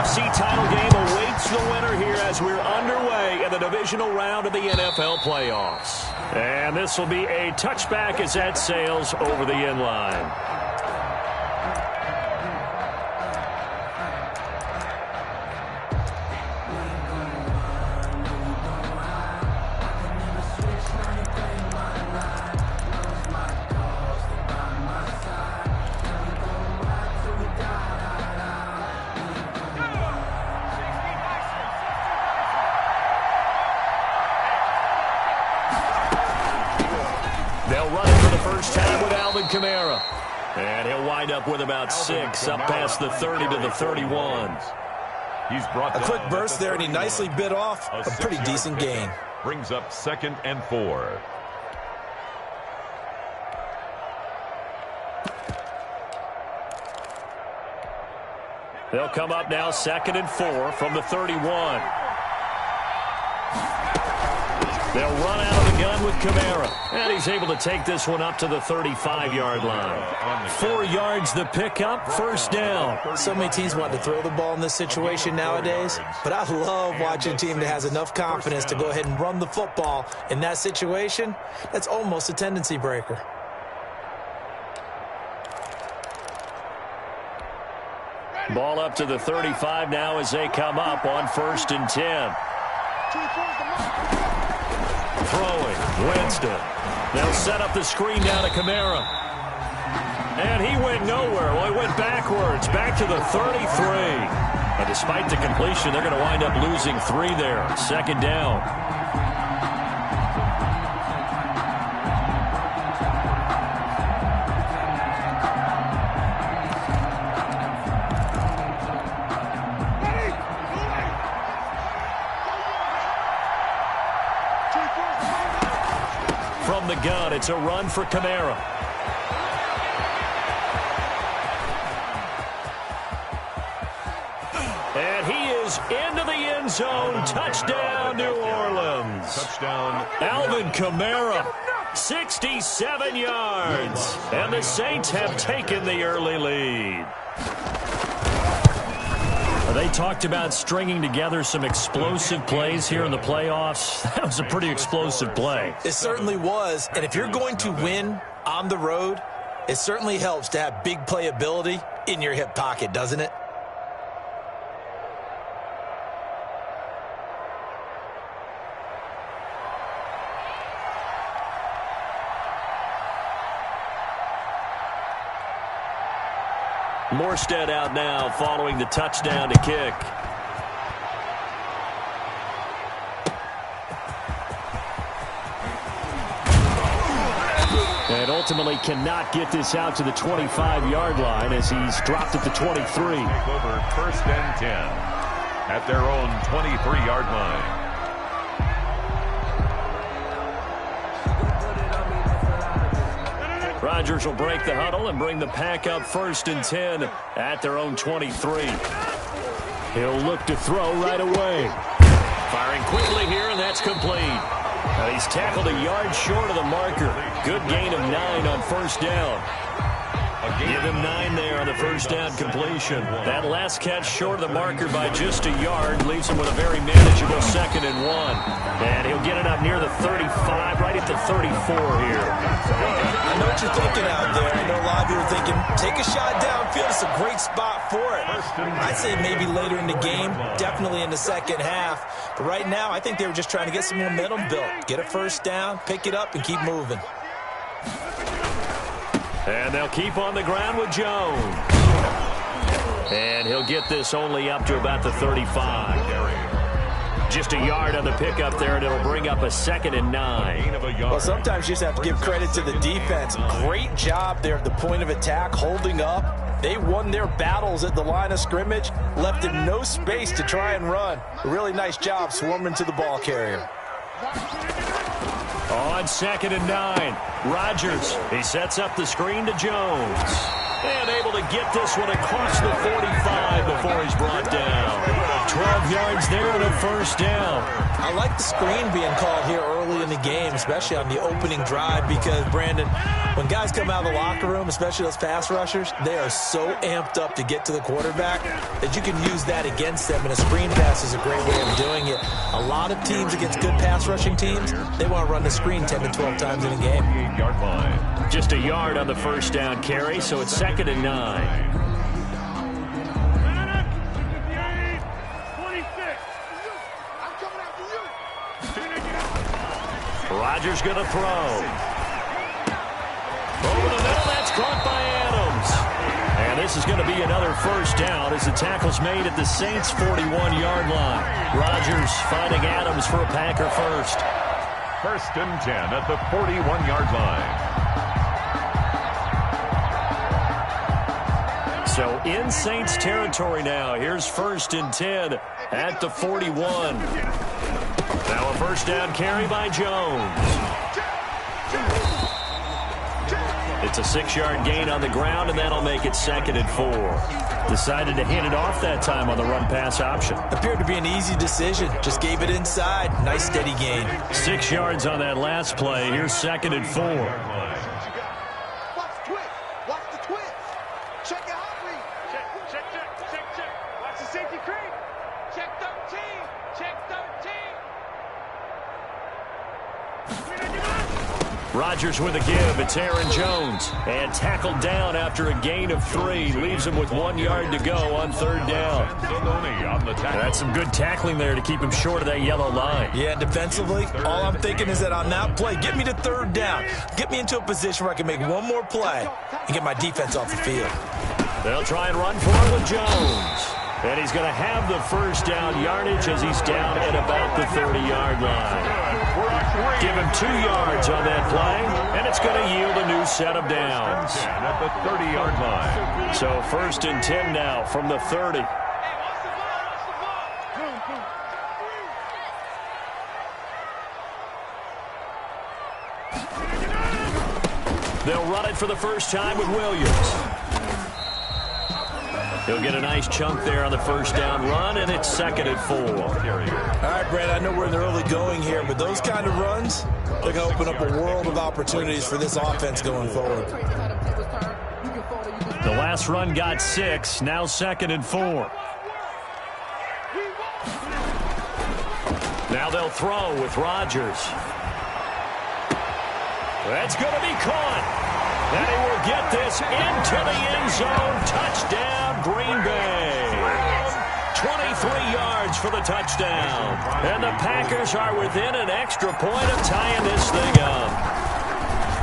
NFC title game awaits the winner here as we're underway in the divisional round of the NFL playoffs. And this will be a touchback as that sails over the end line. They'll run it for the first time with Kamara. And he'll wind up with about 6 up past the 30 to the 31. He's brought a quick burst there, and he nicely bit off a pretty decent gain. Brings up 2nd and 4. They'll come up now 2nd and 4 from the 31. They'll run out of the gun with Kamara. And he's able to take this one up to the 35-yard line. 4 yards the pickup, first down. So many teams want to throw the ball in this situation nowadays, but I love watching a team that has enough confidence to go ahead and run the football in that situation. That's almost a tendency breaker. Ball up to the 35 now as they come up on 1st and 10. Throwing, Winston. They'll set up the screen down to Kamara. And he went nowhere. Well, he went backwards, back to the 33. And despite the completion, they're going to wind up losing 3 there. 2nd down. From the gun, it's a run for Kamara. And he is into the end zone. Touchdown, New Orleans. Touchdown. Alvin Kamara, 67 yards. And the Saints have taken the early lead. They talked about stringing together some explosive plays here in the playoffs. That was a pretty explosive play. It certainly was. And if you're going to win on the road, it certainly helps to have big playability in your hip pocket, doesn't it? Morstead out now following the touchdown to kick. And ultimately cannot get this out to the 25-yard line as he's dropped at the 23. Over 1st and 10 at their own 23-yard line. Rodgers will break the huddle and bring the pack up 1st and 10 at their own 23. He'll look to throw right away. Firing quickly here, and that's complete. Now he's tackled a yard short of the marker. Good gain of 9 on 1st down. Give him 9 there on the 1st down completion. That last catch short of the marker by just a yard leaves him with a very manageable 2nd and 1. And he'll get it up near the 35, right at the 34 here. I know what you're thinking out there. I know a lot of you are thinking, take a shot downfield. It's a great spot for it. I'd say maybe later in the game, definitely in the second half. But right now, I think they were just trying to get some momentum built. Get a 1st down, pick it up, and keep moving. And they'll keep on the ground with Jones. And he'll get this only up to about the 35. Just a yard on the pickup there, and it'll bring up a 2nd and 9. Well, sometimes you just have to give credit to the defense. Great job there at the point of attack, holding up. They won their battles at the line of scrimmage, left him no space to try and run. A really nice job swarming to the ball carrier. On 2nd and 9, Rodgers. He sets up the screen to Jones. And able to get this one across the 45 before he's brought down. 12 yards there and a first down. I like the screen being called here early in the game, especially on the opening drive, because, Brandon, when guys come out of the locker room, especially those pass rushers, they are so amped up to get to the quarterback that you can use that against them, and a screen pass is a great way of doing it. A lot of teams against good pass rushing teams, they want to run the screen 10 to 12 times in a game. Just a yard on the first down carry, so it's 2nd and 9. Rodgers going to throw. Over the middle, that's caught by Adams. And this is going to be another first down as the tackle's made at the Saints' 41-yard line. Rodgers finding Adams for a Packer first. 1st and 10 at the 41-yard line. So in Saints territory now. Here's 1st and 10 at the 41. Now a first down carry by Jones. It's a 6-yard gain on the ground, and that'll make it 2nd and 4. Decided to hand it off that time on the run-pass option. Appeared to be an easy decision. Just gave it inside. Nice steady gain. 6 yards on that last play. Here's 2nd and 4. Watch the twist. Watch the twist. Check it out, read. Check. Watch the safety creep. Check 13. Check 13. Rodgers with a give. It's Aaron Jones. And tackled down after a gain of 3. Leaves him with 1 yard to go on 3rd down. That's some good tackling there to keep him short of that yellow line. Yeah, defensively, all I'm thinking is that on that play, get me to 3rd down. Get me into a position where I can make one more play and get my defense off the field. They'll try and run for it with Jones. And he's going to have the first down yardage as he's down at about the 30-yard line. Give him 2 yards on that play, and it's going to yield a new set of downs. At the 30-yard line. So 1st and 10 now from the 30. They'll run it for the first time with Williams. He'll get a nice chunk there on the first down run, and it's 2nd and 4. All right, Brad, I know we're in the early going here, but those kind of runs, they're going to open up a world of opportunities for this offense going forward. The last run got 6, now 2nd and 4. Now they'll throw with Rodgers. That's going to be caught. And he will get this into the end zone. Touchdown, Green Bay. 23 yards for the touchdown. And the Packers are within an extra point of tying this thing up.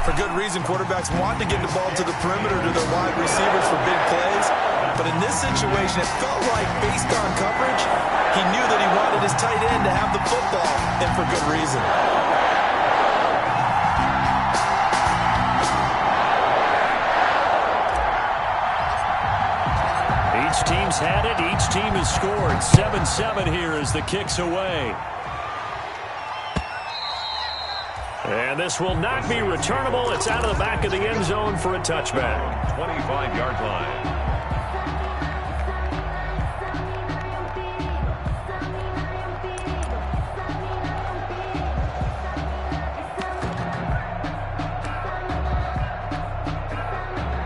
For good reason, quarterbacks want to get the ball to the perimeter to their wide receivers for big plays. But in this situation, it felt like, based on coverage, he knew that he wanted his tight end to have the football, and for good reason. Each team's had it. Each team has scored. 7-7 here as the kick's away. And this will not be returnable. It's out of the back of the end zone for a touchback. 25-yard line.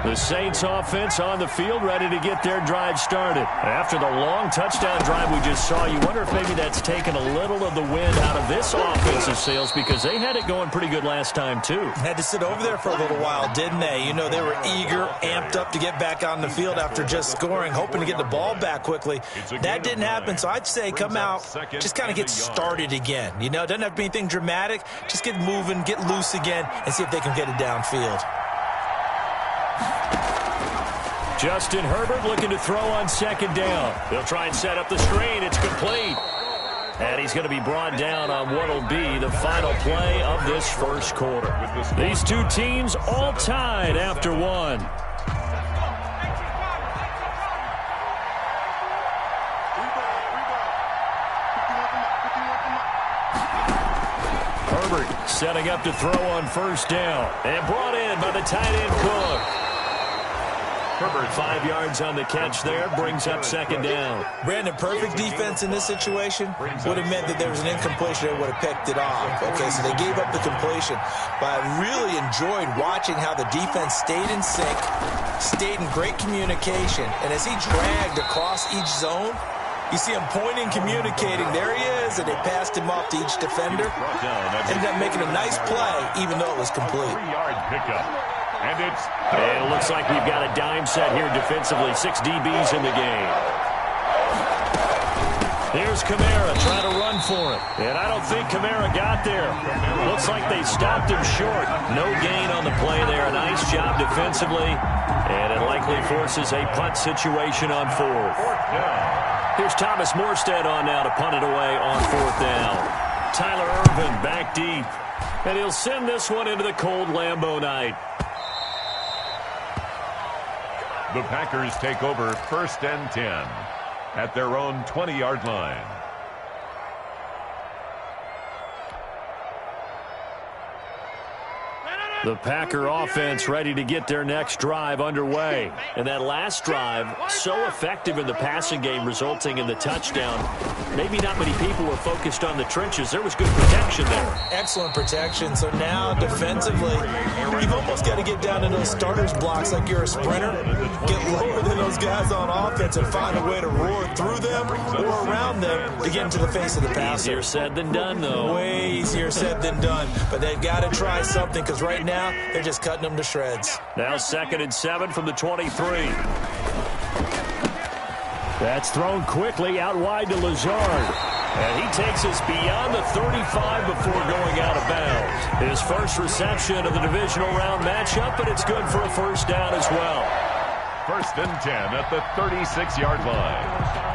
The Saints offense on the field, ready to get their drive started. After the long touchdown drive we just saw, you wonder if maybe that's taken a little of the wind out of this offensive sails, because they had it going pretty good last time, too. Had to sit over there for a little while, didn't they? You know, they were eager, amped up to get back on the field after just scoring, hoping to get the ball back quickly. That didn't happen, so I'd say come out, just kind of get started again. You know, it doesn't have to be anything dramatic. Just get moving, get loose again, and see if they can get it downfield. Justin Herbert looking to throw on 2nd down. They'll try and set up the screen. It's complete. And he's going to be brought down on what will be the final play of this first quarter. These two teams all tied after one. Herbert setting up to throw on 1st down. And brought in by the tight end Cook. 5 yards on the catch there, brings up second down. Brandon, perfect defense in this situation would have meant that there was an incompletion that would have picked it off. Okay, so they gave up the completion. But I really enjoyed watching how the defense stayed in sync, stayed in great communication. And as he dragged across each zone, you see him pointing, communicating. There he is, and they passed him off to each defender. Ended up making a nice play, even though it was complete. 3-yard pickup. And it looks like we've got a dime set here defensively. 6 DBs in the game. Here's Kamara trying to run for it. And I don't think Kamara got there. Looks like they stopped him short. No gain on the play there. A nice job defensively. And it likely forces a punt situation on 4th. Here's Thomas Morstead on now to punt it away on 4th down. Tyler Irvin back deep. And he'll send this one into the cold Lambeau night. the Packers take over 1st and 10 at their own 20-yard line. The Packer offense ready to get their next drive underway. And that last drive, so effective in the passing game, resulting in the touchdown. Maybe not many people were focused on the trenches. There was good protection there. Excellent protection. So now, defensively, you've almost got to get down to those starters blocks like you're a sprinter. Get lower than those guys on offense and find a way to roar through them or around them to get into the face of the passer. Easier said than done, though. Way easier said than done. But they've got to try something, because right now, they're just cutting them to shreds. Now 2nd and 7 from the 23. That's thrown quickly out wide to Lazard. And he takes us beyond the 35 before going out of bounds. His first reception of the divisional round matchup, but it's good for a first down as well. 1st and 10 at the 36-yard line.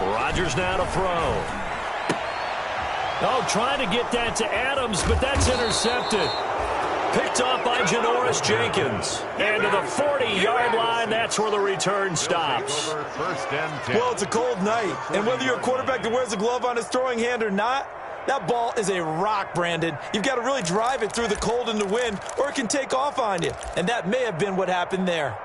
Rodgers now to throw. Oh, trying to get that to Adams, but that's intercepted. Picked off by Janoris Jenkins. And to the 40-yard line, that's where the return stops. 1st and 10. Well, it's a cold night, and whether you're a quarterback that wears a glove on his throwing hand or not, that ball is a rock, Brandon. You've got to really drive it through the cold and the wind, or it can take off on you. And that may have been what happened there.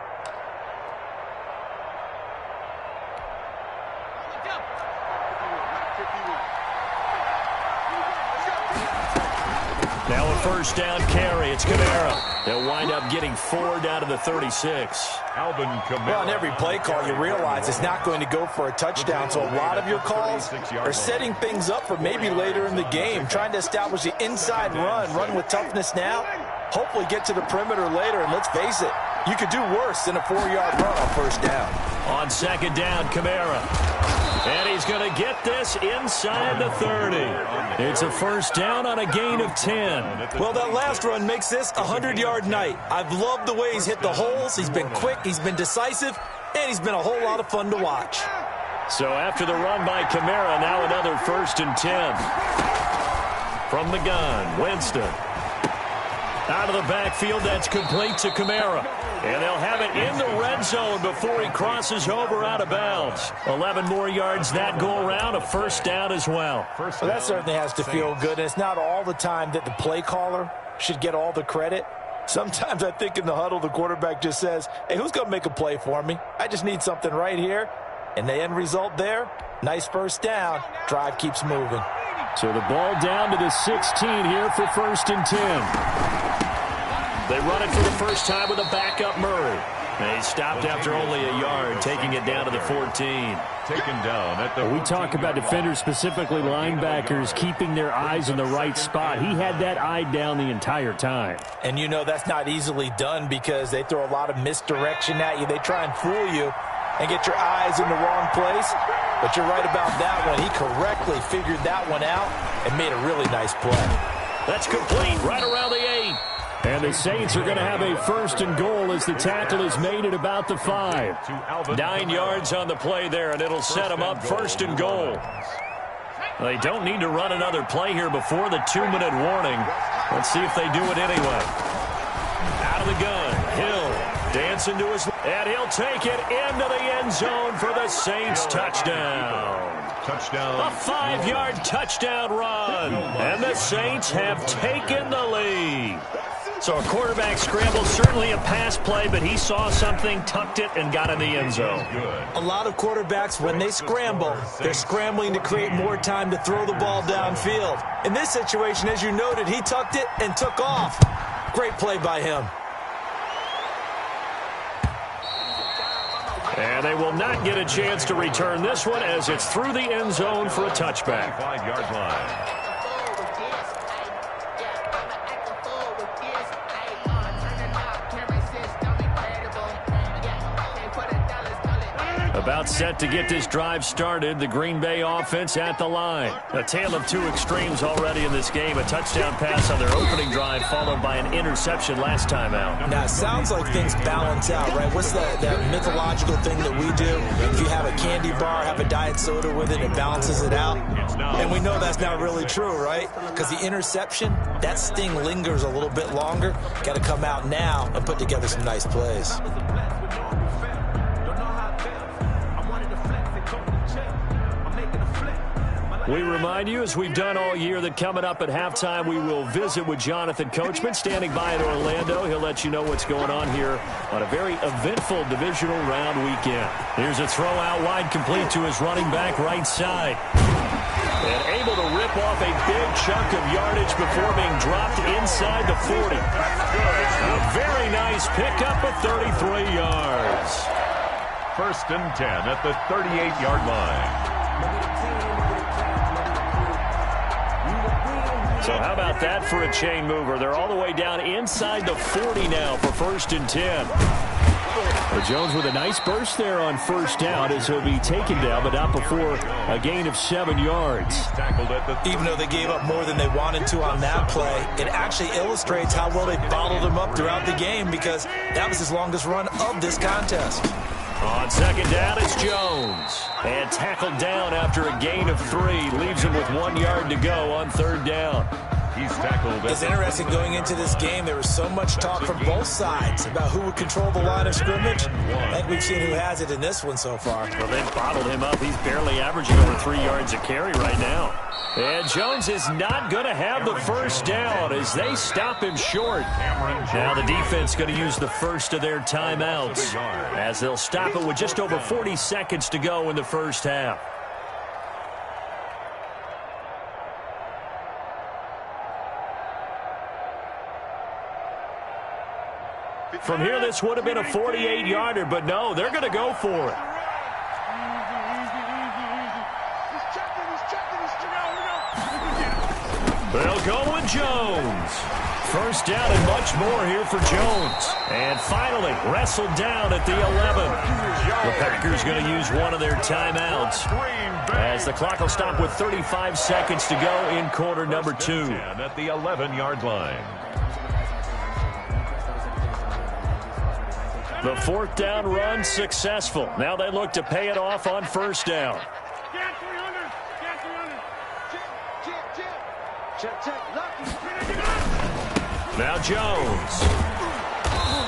Now a first down carry. It's Kamara. They'll wind up getting 4 down to the 36. Alvin Kamara. Well, on every play call, you realize it's not going to go for a touchdown. So a lot of your calls are setting things up for maybe later in the game, trying to establish the inside run with toughness now. Hopefully get to the perimeter later, and let's face it, you could do worse than a 4-yard run on first down. On 2nd down, Kamara. And he's going to get this inside the 30. It's a first down on a gain of 10. Well, that last run makes this a 100-yard night. I've loved the way he's hit the holes. He's been quick, he's been decisive, and he's been a whole lot of fun to watch. So after the run by Kamara, now another 1st and 10. From the gun, Winston. Out of the backfield, that's complete to Kamara. And they'll have it in the red zone before he crosses over out of bounds. 11 more yards that go around, a first down as well. Well, that certainly has to feel good. And it's not all the time that the play caller should get all the credit. Sometimes I think in the huddle, the quarterback just says, hey, who's going to make a play for me? I just need something right here. And the end result there, nice first down. Drive keeps moving. So the ball down to the 16 here for 1st and 10. They run it for the first time with a backup Murray. And he stopped after only a yard, taking it down to the 14. Taken down at the. We talk about defenders, specifically linebackers, keeping their eyes in the right spot. He had that eye down the entire time. And you know that's not easily done because they throw a lot of misdirection at you. They try and fool you and get your eyes in the wrong place. But you're right about that one. He correctly figured that one out and made a really nice play. That's complete right around the 8. And the Saints are going to have a 1st and goal as the tackle is made at about the 5. 9 yards on the play there, and it'll set them up 1st and goal. They don't need to run another play here before the 2-minute warning. Let's see if they do it anyway. Out of the gun, Hill dancing to his And he'll take it into the end zone for the Saints touchdown. Touchdown. A 5-yard touchdown run. And the Saints have taken the lead. So a quarterback scramble, certainly a pass play, but he saw something, tucked it, and got in the end zone. A lot of quarterbacks, when they scramble, they're scrambling to create more time to throw the ball downfield. In this situation, as you noted, he tucked it and took off. Great play by him. And they will not get a chance to return this one as it's through the end zone for a touchback. 5-yard line. About set to get this drive started, the Green Bay offense at the line. A tale of two extremes already in this game. A touchdown pass on their opening drive followed by an interception last time out. Now, it sounds like things balance out, right? What's that mythological thing that we do? If you have a candy bar, have a diet soda with it, it balances it out. And we know that's not really true, right? Because the interception, that sting lingers a little bit longer. Got to come out now and put together some nice plays. We remind you, as we've done all year, that coming up at halftime, we will visit with Jonathan Coachman, standing by in Orlando. He'll let you know what's going on here on a very eventful divisional round weekend. Here's a throw out wide, complete to his running back right side. And able to rip off a big chunk of yardage before being dropped inside the 40. A very nice pickup of 33 yards. 1st and 10 at the 38-yard line. So how about that for a chain mover? They're all the way down inside the 40 now for 1st and 10. Well, Jones with a nice burst there on 1st down as he'll be taken down, but not before a gain of 7 yards. Even though they gave up more than they wanted to on that play, it actually illustrates how well they bottled him up throughout the game because that was his longest run of this contest. On 2nd down, it's Jones. And tackled down after a gain of 3. Leaves him with 1 yard to go on 3rd down. He's tackled. It's interesting going into this game. There was so much talk from both sides about who would control the line of scrimmage. I think we've seen who has it in this one so far. Well, they've bottled him up. He's barely averaging over 3 yards a carry right now. And Jones is not going to have the 1st down as they stop him short. Now the defense going to use the first of their timeouts as they'll stop it with just over 40 seconds to go in the 1st half. From here, this would have been a 48-yarder, but no, they're going to go for it. They'll go with Jones. 1st down and much more here for Jones. And finally, wrestled down at the 11. The Packers going to use one of their timeouts as the clock will stop with 35 seconds to go in quarter number 2. At the 11-yard line. The 4th down run successful. Now they look to pay it off on 1st down. Now Jones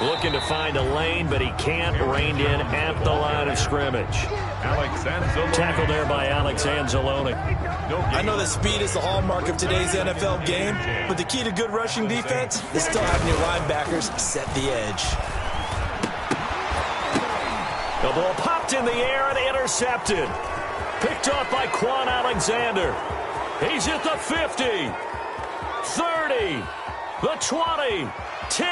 looking to find a lane, but he can't. Reined in at the line of scrimmage. Tackled there by Alex Anzalone. I know that speed is the hallmark of today's NFL game, but the key to good rushing defense is still having your linebackers set the edge. The ball popped in the air and intercepted. Picked off by Quan Alexander. He's at the 50, 30, the 20, 10.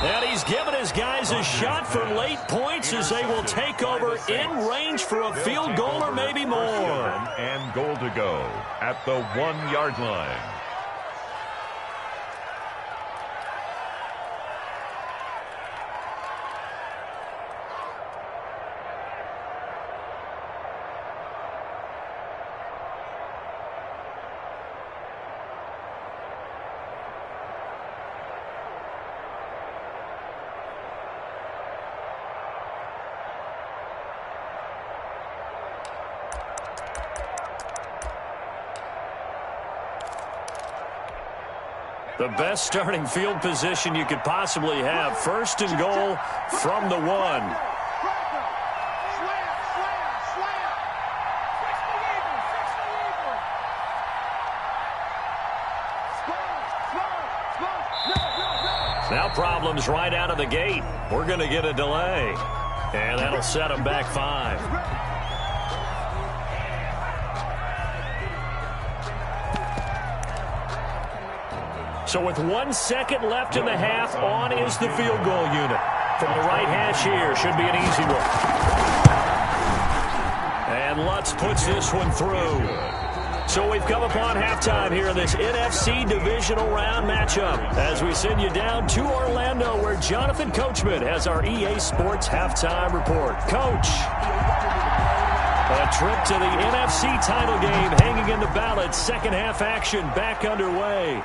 And he's given his guys a shot for late points as they will take over in range for a field goal or maybe more. And goal to go at the 1-yard line. The best starting field position you could possibly have. 1st and goal from the 1. problems right out of the gate. We're going to get a delay. And that'll set them back 5. So with 1 second left in the half, on is the field goal unit. From the right hash here, should be an easy one. And Lutz puts this one through. So we've come upon halftime here in this NFC divisional round matchup as we send you down to Orlando where Jonathan Coachman has our EA Sports halftime report. Coach, a trip to the NFC title game hanging in the balance. Second half action back underway.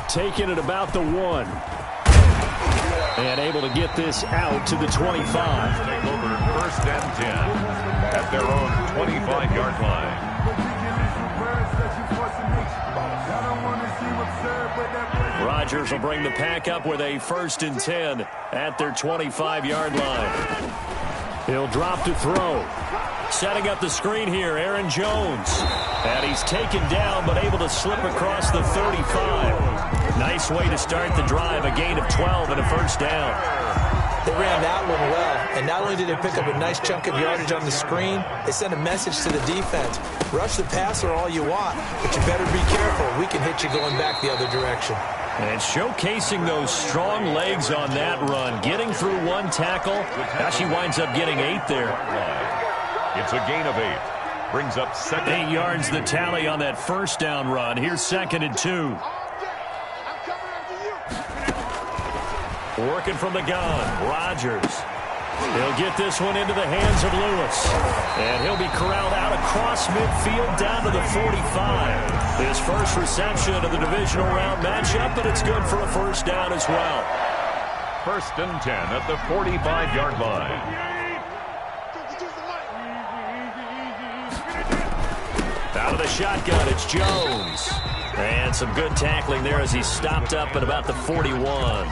Taking it about the 1. And able to get this out to the 25. Take over 1st and 10 at their own 25-yard line. Rodgers will bring the pack up with a 1st and 10 at their 25-yard line. He'll drop to throw. Setting up the screen here, Aaron Jones. And he's taken down but able to slip across the 35. Nice way to start the drive, a gain of 12 and a 1st down. They ran that one well, and not only did they pick up a nice chunk of yardage on the screen, they sent a message to the defense. Rush the passer all you want, but you better be careful. We can hit you going back the other direction. And showcasing those strong legs on that run, getting through 1 tackle. Actually winds up getting 8 there. It's a gain of 8. Brings up 2nd. 8 yards the tally on that 1st down run. Here's 2nd and 2. Working from the gun, Rodgers. He'll get this one into the hands of Lewis. And he'll be corralled out across midfield down to the 45. His first reception of the divisional round matchup, but it's good for a 1st down as well. 1st and 10 at the 45-yard line. Out of the shotgun, it's Jones. And some good tackling there as he stopped up at about the 41.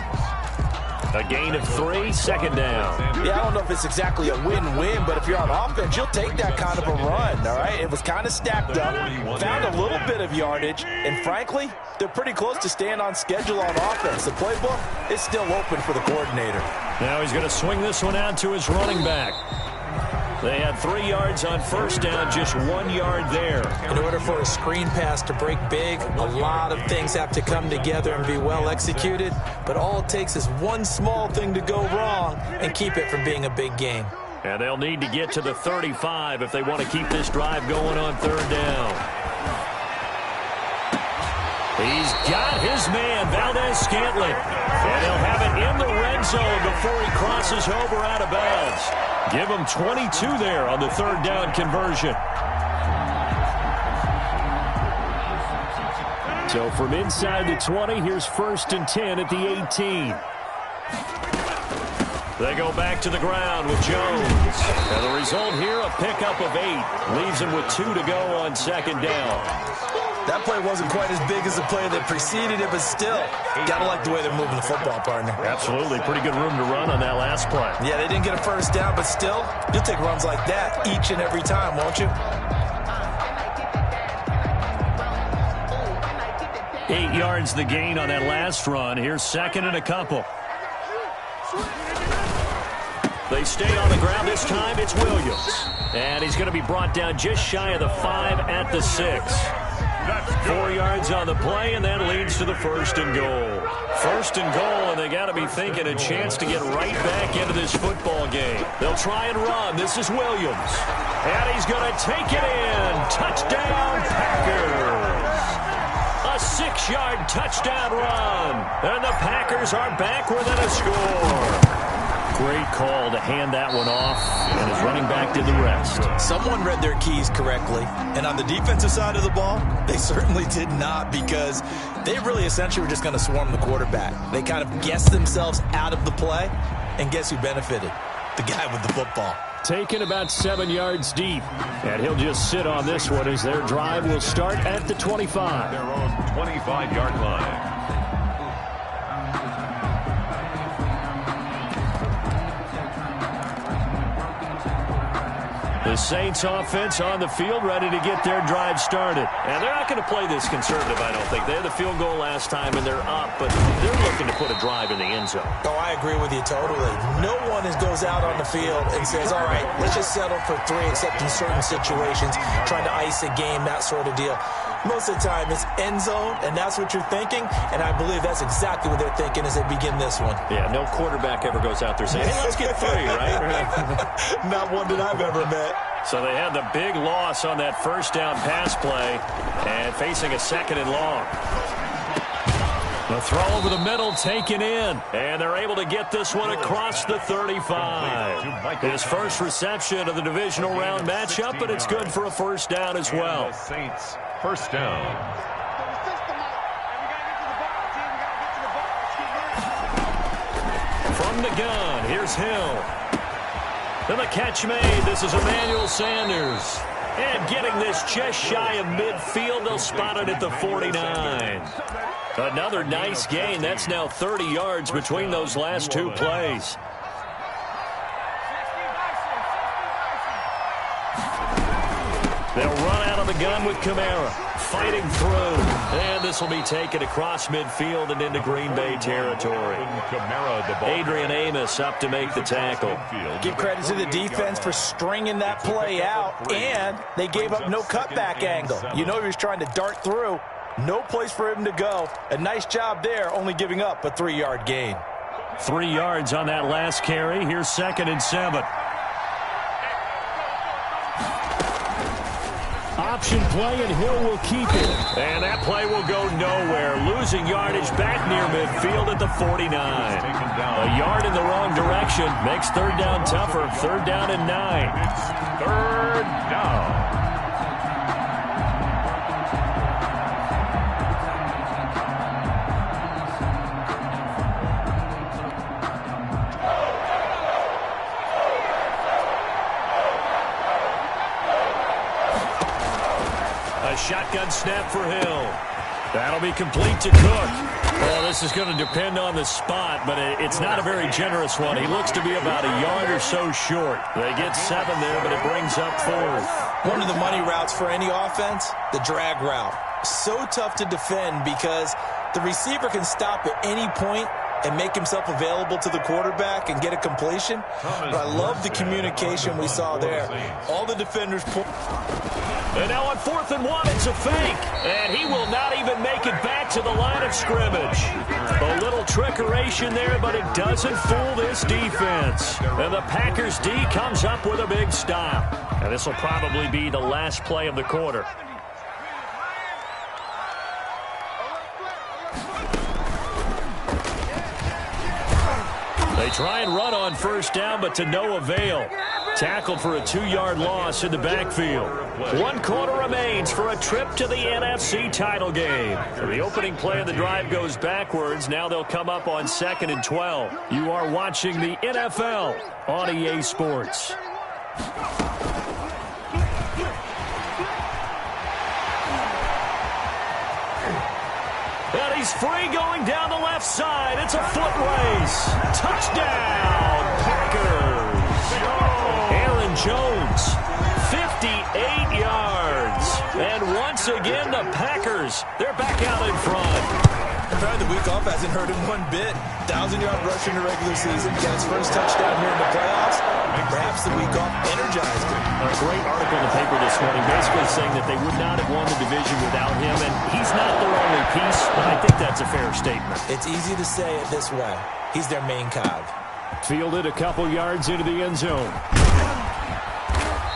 A gain of 3, 2nd down. Yeah, I don't know if it's exactly a win-win, but if you're on offense, you'll take that kind of a run, all right? It was kind of stacked up, found a little bit of yardage, and frankly, they're pretty close to staying on schedule on offense. The playbook is still open for the coordinator. Now he's going to swing this one out to his running back. They had 3 yards on 1st down, just 1 yard there. In order for a screen pass to break big, a lot of things have to come together and be well executed, but all it takes is one small thing to go wrong and keep it from being a big game. And they'll need to get to the 35 if they want to keep this drive going on 3rd down. He's got his man, Valdez-Scantling. And he'll have it in the red zone before he crosses over out of bounds. Give him 22 there on the 3rd down conversion. So from inside the 20, here's 1st and 10 at the 18. They go back to the ground with Jones. And the result here, a pickup of 8. Leaves him with 2 to go on 2nd down. That play wasn't quite as big as the play that preceded it, but still, gotta like the way they're moving the football, partner. Absolutely. Pretty good room to run on that last play. Yeah, they didn't get a 1st down, but still, you'll take runs like that each and every time, won't you? 8 yards the gain on that last run. Here's 2nd and a couple. They stay on the ground this time. It's Williams. And he's going to be brought down just shy of the 5 at the 6. 4 yards on the play, and that leads to the 1st and goal. 1st and goal, and they got to be thinking a chance to get right back into this football game. They'll try and run. This is Williams. And he's going to take it in. Touchdown, Packers. A 6-yard touchdown run. And the Packers are back within a score. Great call to hand that one off, and his running back did the rest. Someone read their keys correctly, and on the defensive side of the ball, they certainly did not, because they really essentially were just going to swarm the quarterback. They kind of guessed themselves out of the play, and guess who benefited? The guy with the football. Taken about 7 yards deep, and he'll just sit on this one as their drive will start at the 25. Their own 25-yard line. The Saints offense on the field, ready to get their drive started. And they're not going to play this conservative, I don't think. They had the field goal last time, and they're up, but they're looking to put a drive in the end zone. Oh, I agree with you totally. No one goes out on the field and says, all right, let's just settle for 3, except in certain situations, trying to ice a game, that sort of deal. Most of the time, it's end zone, and that's what you're thinking, and I believe that's exactly what they're thinking as they begin this one. Yeah, no quarterback ever goes out there saying, hey, let's get 3, right? Not one that I've ever met. So they had the big loss on that first down pass play and facing a 2nd and long. The throw over the middle taken in, and they're able to get this one across the 35. His first reception of the divisional round matchup, but it's good for a first down as well. Saints first down. From the gun, here's Hill. Then the catch made. This is Emmanuel Sanders. And getting this just shy of midfield, they'll spot it at the 49. Another nice gain. That's now 30 yards between those last 2 plays. They'll run out of the gun with Kamara, fighting through. And this will be taken across midfield and into Green Bay territory. Adrian Amos up to make the tackle. Give credit to the defense for stringing that play out, and they gave up no cutback angle. You know he was trying to dart through. No place for him to go. A nice job there, only giving up a 3-yard gain. 3 yards on that last carry. Here's 2nd and 7. Option play, and Hill will keep it. And that play will go nowhere. Losing yardage back near midfield at the 49. A yard in the wrong direction. Makes 3rd down tougher. 3rd down and 9. 3rd down. Shotgun snap for Hill. That'll be complete to Cook. Well, this is going to depend on the spot, but it's not a very generous one. He looks to be about a yard or so short. They get 7 there, but it brings up 4th. One of the money routes for any offense, the drag route. So tough to defend because the receiver can stop at any point and make himself available to the quarterback and get a completion. But I love the communication we saw there. All the defenders And now on 4th and 1, it's a fake. And he will not even make it back to the line of scrimmage. A little trickeration there, but it doesn't fool this defense. And the Packers D comes up with a big stop. And this will probably be the last play of the quarter. They try and run on first down, but to no avail. Tackled for a 2-yard loss in the backfield. 1 quarter remains for a trip to the NFC title game. The opening play of the drive goes backwards. Now they'll come up on 2nd and 12. You are watching the NFL on EA Sports. And he's free going down the left side. It's a foot race. Touchdown, Packers. Aaron Jones, 58 yards. And once again, the Packers, they're back out in front. Probably the week off hasn't hurt him one bit. 1,000-yard rush in the regular season. Got his first touchdown here in the playoffs. Perhaps the week off energized him. A great article in the paper this morning basically saying that they would not have won the division without him. And he's not their only piece, but I think that's a fair statement. It's easy to say it this way. He's their main cog. Fielded a couple yards into the end zone.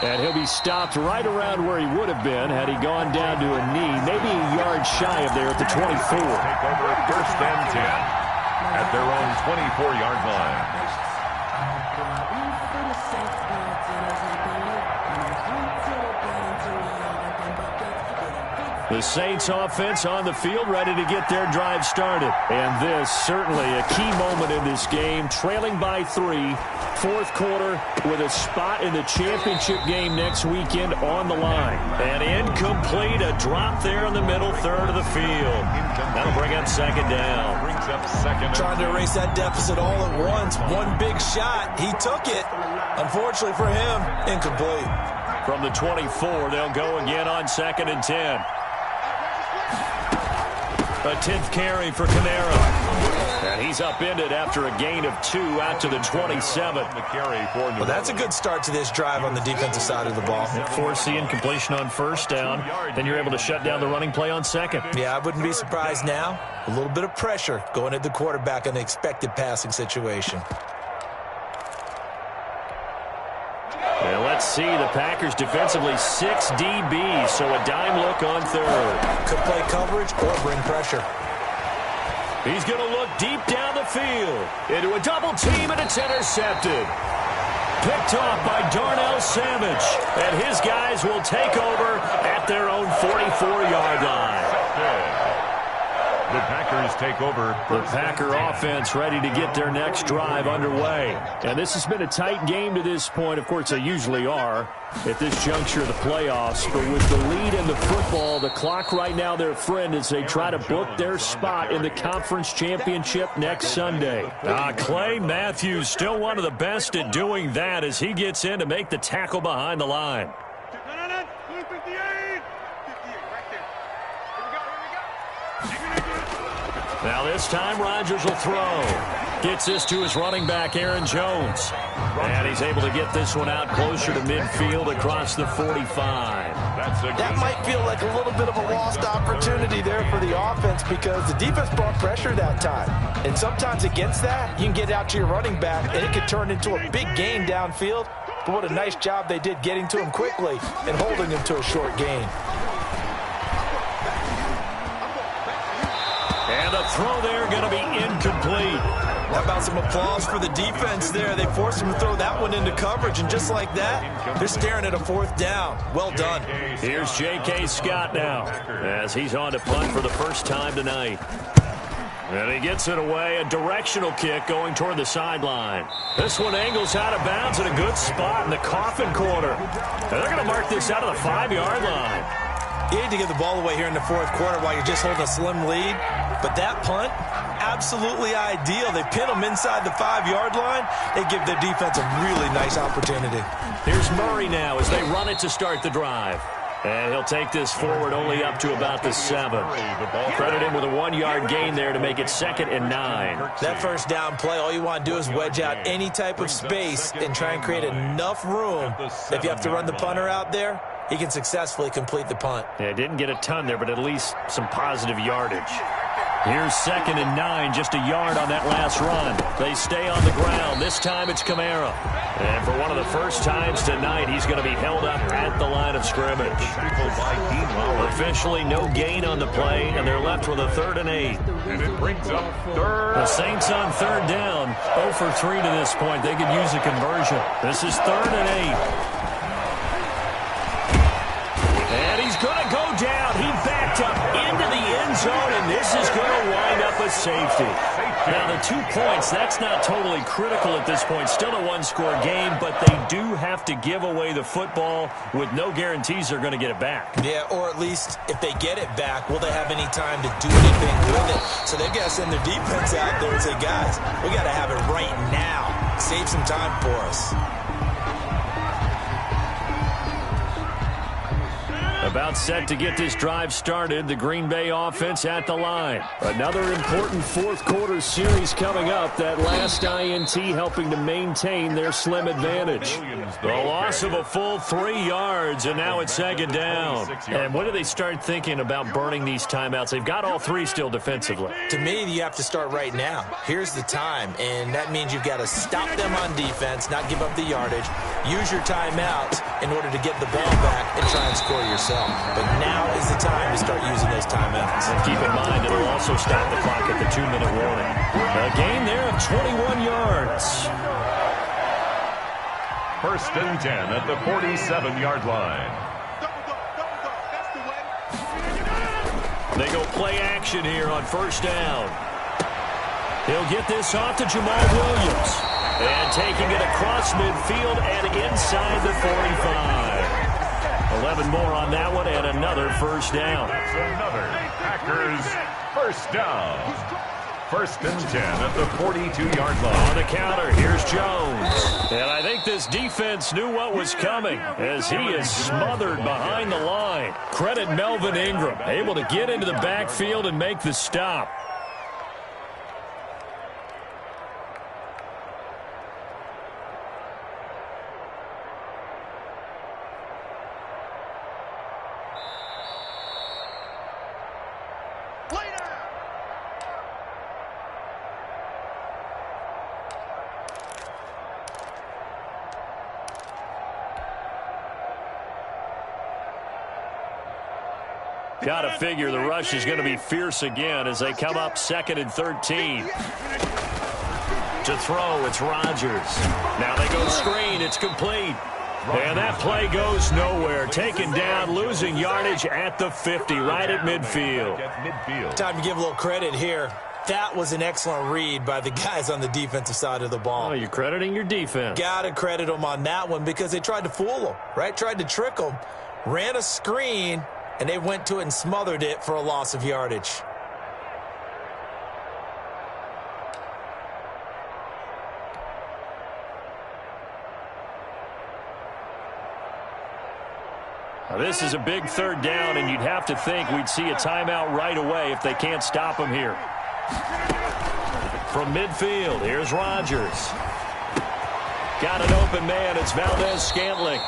And he'll be stopped right around where he would have been had he gone down to a knee, maybe a yard shy of there at the 24. Take over 1st and 10 at their own 24-yard line. The Saints offense on the field, ready to get their drive started. And this, certainly a key moment in this game, trailing by 3, 4th quarter, with a spot in the championship game next weekend on the line. And incomplete, a drop there in the middle third of the field. That'll bring up 2nd down. Brings up 2nd. Trying to erase that deficit all at once. One big shot. He took it. Unfortunately for him, incomplete. From the 24, they'll go again on 2nd and 10. A 10th carry for Kamara. And he's upended after a gain of 2 out to the 27. Well, that's a good start to this drive on the defensive side of the ball. Force the incompletion on 1st down. Then you're able to shut down the running play on 2nd. Yeah, I wouldn't be surprised now. A little bit of pressure going at the quarterback in the expected passing situation. And let's see, the Packers defensively 6 DBs, so a dime look on 3rd. Could play coverage or bring pressure. He's going to look deep down the field into a double team, and it's intercepted. Picked off by Darnell Savage, and his guys will take over at their own 44-yard line. The Packers take over. The Packer offense ready to get their next drive underway. And this has been a tight game to this point. Of course, they usually are at this juncture of the playoffs. But with the lead in the football, the clock right now their friend as they try to book their spot in the conference championship next Sunday. Clay Matthews still one of the best at doing that as he gets in to make the tackle behind the line. Now this time Rodgers will throw. Gets this to his running back, Aaron Jones. And he's able to get this one out closer to midfield across the 45. That might feel like a little bit of a lost opportunity there for the offense because the defense brought pressure that time. And sometimes against that, you can get out to your running back, and it could turn into a big gain downfield. But what a nice job they did getting to him quickly and holding him to a short gain. And the throw there going to be incomplete. How about some applause for the defense there? They forced him to throw that one into coverage, and just like that, they're staring at a 4th down. Well done. Here's J.K. Scott now as he's on to punt for the first time tonight. And he gets it away, a directional kick going toward the sideline. This one angles out of bounds in a good spot in the coffin corner. And they're going to mark this out of the 5-yard line. You need to get the ball away here in the 4th quarter while you're just holding a slim lead. But that punt, absolutely ideal. They pin them inside the 5-yard line. They give their defense a really nice opportunity. Here's Murray now as they run it to start the drive. And he'll take this forward only up to about the 7. Credit him with a 1-yard gain there to make it 2nd and 9. That first down play, all you want to do is wedge out any type of space and try and create enough room. If you have to run the punter out there, he can successfully complete the punt. Yeah, didn't get a ton there, but at least some positive yardage. Here's 2nd and 9, just a yard on that last run. They stay on the ground. This time it's Kamara. And for one of the first times tonight, he's going to be held up at the line of scrimmage. Officially no gain on the play, and they're left with a 3rd and 8. And it brings up 3rd. The Saints on 3rd down, 0 for 3 to this point. They could use a conversion. This is 3rd and 8. And he's going to go down. He backed up into the end zone, and this is going to wind up a safety. Now, the 2 points, that's not totally critical at this point. Still a 1-score game, but they do have to give away the football with no guarantees they're going to get it back. Yeah, or at least if they get it back, will they have any time to do anything with it? So they've got to send their defense out there and say, guys, we got to have it right now. Save some time for us. About set to get this drive started, the Green Bay offense at the line. Another important 4th quarter series coming up. That last INT helping to maintain their slim advantage. The loss of a full 3 yards, and now it's 2nd down. And when do they start thinking about burning these timeouts? They've got all 3 still defensively. To me, you have to start right now. Here's the time, and that means you've got to stop them on defense, not give up the yardage, use your timeouts in order to get the ball back and try and score yourself. But now is the time to start using those timeouts. And keep in mind, it'll also stop the clock at the 2-minute warning. A gain there of 21 yards. 1st and 10 at the 47-yard line. They go play action here on 1st down. He'll get this off to Jamal Williams. And taking it across midfield and inside the 45. 11 more on that one, and another 1st down. That's another Packers 1st down. 1st and 10 at the 42-yard line. On the counter, here's Jones. And I think this defense knew what was coming as he is smothered behind the line. Credit Melvin Ingram, able to get into the backfield and make the stop. Got to figure the rush is going to be fierce again as they come up 2nd and 13. To throw, it's Rodgers. Now they go screen. It's complete. And that play goes nowhere. Taken down, losing yardage at the 50, right at midfield. Time to give a little credit here. That was an excellent read by the guys on the defensive side of the ball. Oh, you're crediting your defense. Got to credit them on that one because they tried to fool them, right? Tried to trick them. Ran a screen, and they went to it and smothered it for a loss of yardage. Now, this is a big 3rd down, and you'd have to think we'd see a timeout right away if they can't stop him here. From midfield, here's Rodgers. Got an open man. It's Valdez-Scantling.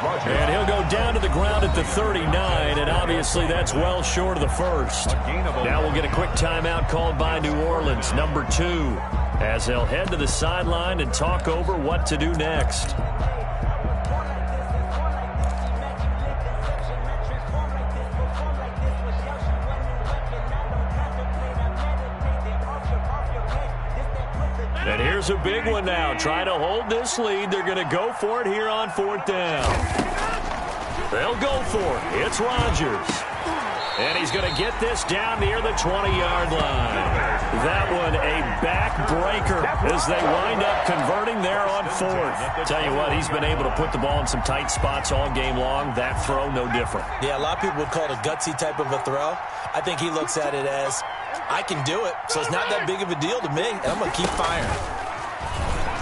And he'll go down to the ground at the 39, and obviously that's well short of the first. Now we'll get a quick timeout called by New Orleans, number 2, as they'll head to the sideline and talk over what to do next. And here's a big one now. Trying to hold this lead. They're going to go for it here on 4th down. They'll go for it. It's Rodgers. And he's going to get this down near the 20-yard line. That one a backbreaker as they wind up converting there on 4th. Tell you what, he's been able to put the ball in some tight spots all game long. That throw, no different. Yeah, a lot of people would call it a gutsy type of a throw. I think he looks at it as, I can do it, so it's not that big of a deal to me, and I'm going to keep firing.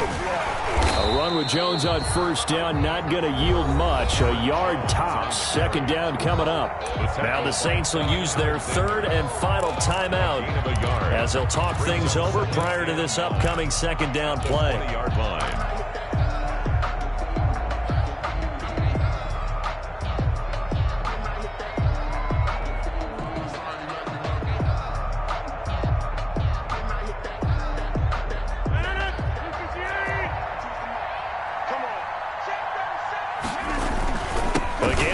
A run with Jones on 1st down, not going to yield much. A yard tops. 2nd down coming up. Now the Saints will use their 3rd and final timeout as they'll talk things over prior to this upcoming 2nd down play.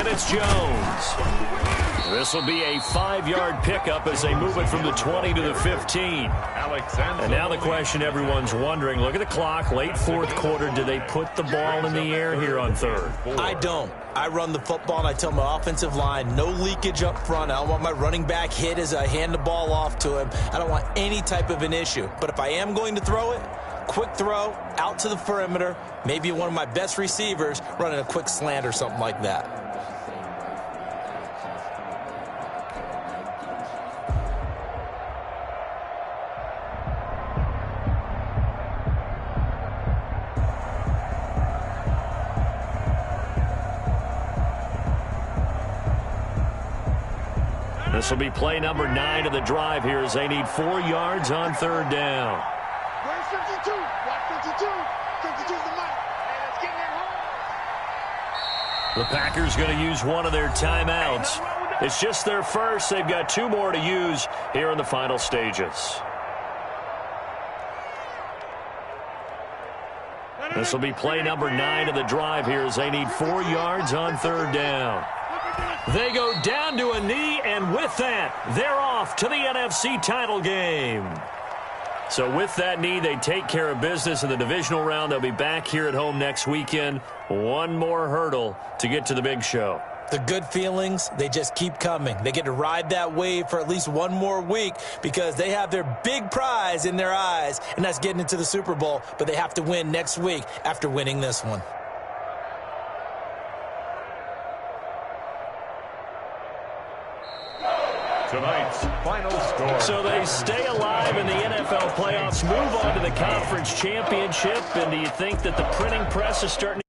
It's Jones. This will be a 5-yard pickup as they move it from the 20 to the 15. And now the question everyone's wondering, look at the clock, late 4th quarter, do they put the ball in the air here on 3rd? I don't. I run the football and I tell my offensive line, no leakage up front. I don't want my running back hit as I hand the ball off to him. I don't want any type of an issue. But if I am going to throw it, quick throw, out to the perimeter, maybe one of my best receivers running a quick slant or something like that. This will be play number 9 of the drive here as they need 4 yards on 3rd down. Where's 52? Watch 52. 52's the mic. And it's getting there home. The Packers going to use one of their timeouts. It's just their first. They've got 2 more to use here in the final stages. This will be play number 9 of the drive here as they need 4 yards on 3rd down. They go down to a knee, and with that, they're off to the NFC title game. So with that knee, they take care of business in the divisional round. They'll be back here at home next weekend. One more hurdle to get to the big show. The good feelings, they just keep coming. They get to ride that wave for at least one more week because they have their big prize in their eyes, and that's getting into the Super Bowl. But they have to win next week after winning this one. Tonight's final score. So they stay alive in the NFL playoffs, move on to the conference championship, and do you think that the printing press is starting to